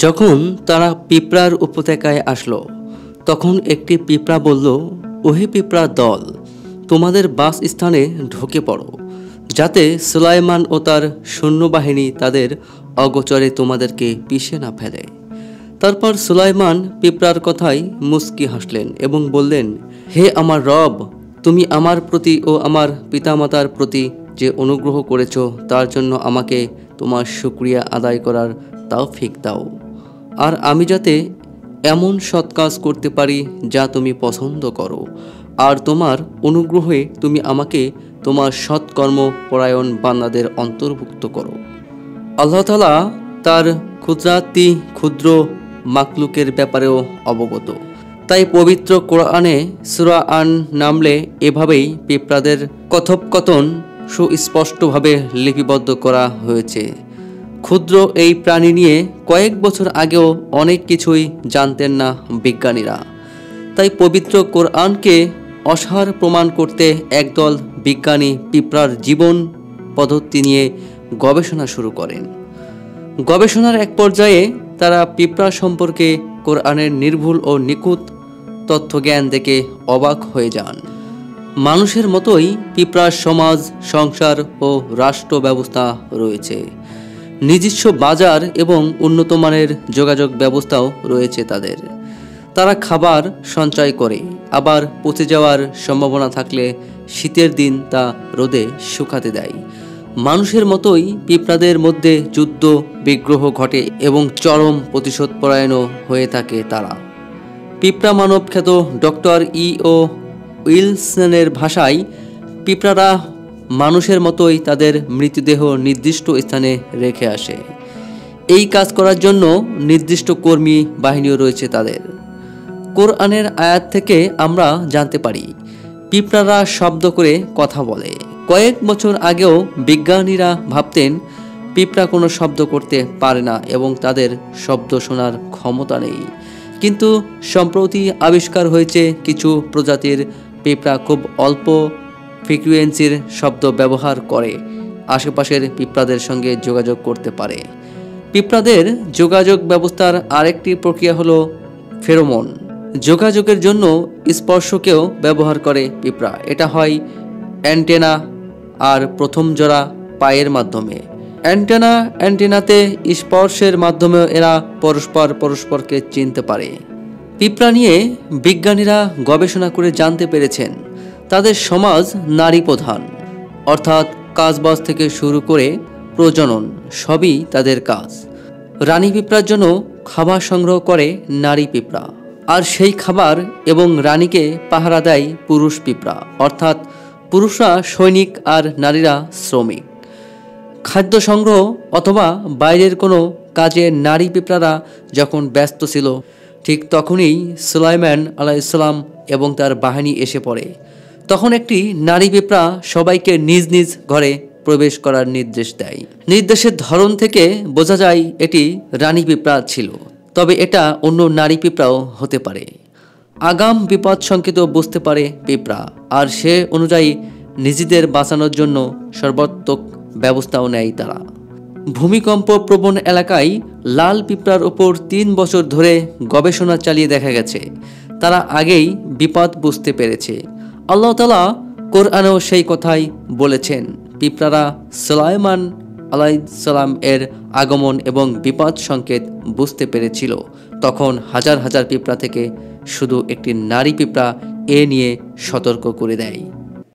যখন তারা পিঁপড়ার উপত্যকায় আসলো, তখন একটি পিঁপড়া বলল, ওহে পিঁপড়া দল, তোমাদের বাসস্থানে ঢুকে পড়ো, যাতে সুলাইমান ও তার সৈন্যবাহিনী তাদের অগোচরে তোমাদেরকে পিষে না ফেলে। তারপর সুলাইমান পিঁপড়ার কথায় মুচকি হাসলেন এবং বললেন, হে আমার রব, তুমি আমার প্রতি ও আমার পিতামাতার প্রতি যে অনুগ্রহ করেছ তার জন্য আমাকে তোমার শুকরিয়া আদায় করার তৌফিক দাও, আর আমি যাতে এমন সৎ কাজ করতে পারি যা তুমি পছন্দ করো, আর তোমার অনুগ্রহে তুমি আমাকে তোমার সৎকর্ম পরায়ণ বান্দাদের অন্তর্ভুক্ত করো। আল্লাহ তাআলা তার ক্ষুদ্রাতি ক্ষুদ্র মাকলুকের ব্যাপারেও অবগত। তাই পবিত্র কোরআনে সূরা আন নামলে এভাবেই পিঁপড়াদের কথোপকথন সুস্পষ্টভাবে লিপিবদ্ধ করা হয়েছে। ক্ষুদ্র এই প্রাণী নিয়ে কয়েক বছর আগেও অনেক কিছুই জানতেন না বিজ্ঞানীরা। তাই পবিত্র কোরআনকে অসার প্রমাণ করতে একদল বিজ্ঞানী পিঁপড়ার জীবন পদ্ধতি নিয়ে গবেষণা শুরু করেন। গবেষণার এক পর্যায়ে তারা পিঁপড়া সম্পর্কে কোরআনের নির্ভুল ও নিখুঁত তথ্যজ্ঞান দেখে অবাক হয়ে যান। মানুষের মতোই পিঁপড়ার সমাজ, সংসার ও রাষ্ট্র ব্যবস্থা রয়েছে। নিজস্ব বাজার এবং উন্নত মানের যোগাযোগ ব্যবস্থাও রয়েছে তাদের। তারা খাবার সঞ্চয় করে, আবার পচে যাওয়ার সম্ভাবনা থাকলে শীতের দিন তা রোদে শুকাতে দেয়। মানুষের মতোই পিঁপড়াদের মধ্যে যুদ্ধ বিগ্রহ ঘটে এবং চরম প্রতিশোধপরায়ণও হয়ে থাকে তারা। পিঁপড়া মানব খ্যাত ডক্টর ই.ও. উইলসনের ভাষায়, পিঁপড়ারা মানুষের মতোই তাদের মৃতদেহ নির্দিষ্ট স্থানে রেখে আসে। এই কাজ করার জন্য নির্দিষ্ট কর্মী বাহিনীও রয়েছে তাদের। কোরআনের আয়াত থেকে আমরা জানতে পারি পিঁপড়ারা শব্দ করে কথা বলে। কয়েক বছর আগেও বিজ্ঞানীরা ভাবতেন পিঁপড়া কোনো শব্দ করতে পারে না এবং তাদের শব্দ শোনার ক্ষমতা নেই। কিন্তু সম্প্রতি আবিষ্কার হয়েছে কিছু প্রজাতির পিঁপড়া খুব অল্প ফ্রিকোয়েন্সির শব্দ ব্যবহার করে আশেপাশের পিঁপড়াদের সঙ্গে যোগাযোগ করতে পারে। পিঁপড়াদের যোগাযোগ ব্যবস্থার আরেকটি প্রক্রিয়া হলো ফেরোমন। যোগাযোগের জন্য স্পর্শকেও ব্যবহার করে পিঁপড়া। এটা হয় অ্যান্টেনা আর প্রথম জোড়া পায়ের মাধ্যমে। অ্যান্টেনাতে স্পর্শের মাধ্যমেও এরা পরস্পরকে চিনতে পারে। পিঁপড়া নিয়ে বিজ্ঞানীরা গবেষণা করে জানতে পেরেছেন তাদের সমাজ নারী প্রধান, অর্থাৎ কাজবাজ থেকে শুরু করে প্রজনন সবই তাদের কাজ। রানী পিঁপড়ার জন্য খাবার সংগ্রহ করে নারী পিঁপড়া, আর সেই খাবার এবং রানীকে পাহারা দেয় পুরুষ পিঁপড়া, অর্থাৎ পুরুষরা সৈনিক আর নারীরা শ্রমিক। খাদ্য সংগ্রহ অথবা বাইরের কোনো কাজে নারী পিঁপড়ারা যখন ব্যস্ত ছিল, ঠিক তখনই সুলাইমান আলাইহিসসালাম এবং তার বাহিনী এসে পড়ে। তখন একটি নারী পিঁপড়া সবাইকে নিজ নিজ ঘরে প্রবেশ করার নির্দেশ দেয়। নির্দেশের ধরন থেকে বোঝা যায় এটি রানী পিঁপড়া ছিল, তবে এটা অন্য নারী পিঁপড়াও হতে পারে। আগাম বিপদ সংকেত বুঝতে পারে পিঁপড়া, আর সে অনুযায়ী নিজেদের বাঁচানোর জন্য সর্বাত্মক ব্যবস্থাও নেয় তারা। ভূমিকম্প প্রবণ এলাকায় লাল পিঁপড়ার ওপর 3 বছর ধরে গবেষণা চালিয়ে দেখা গেছে তারা আগেই বিপদ বুঝতে পেরেছে। আল্লাহ তাআলা কোরআনেও সেই কথাই বলেছেন। পিঁপড়ারা সুলাইমান আলাইহিসসালাম এর আগমন এবং বিপদ সংকেত বুঝতে পেরেছিল। তখন হাজার হাজার পিঁপড়া থেকে শুধু একটি নারী পিঁপড়া এ নিয়ে সতর্ক করে দেয়।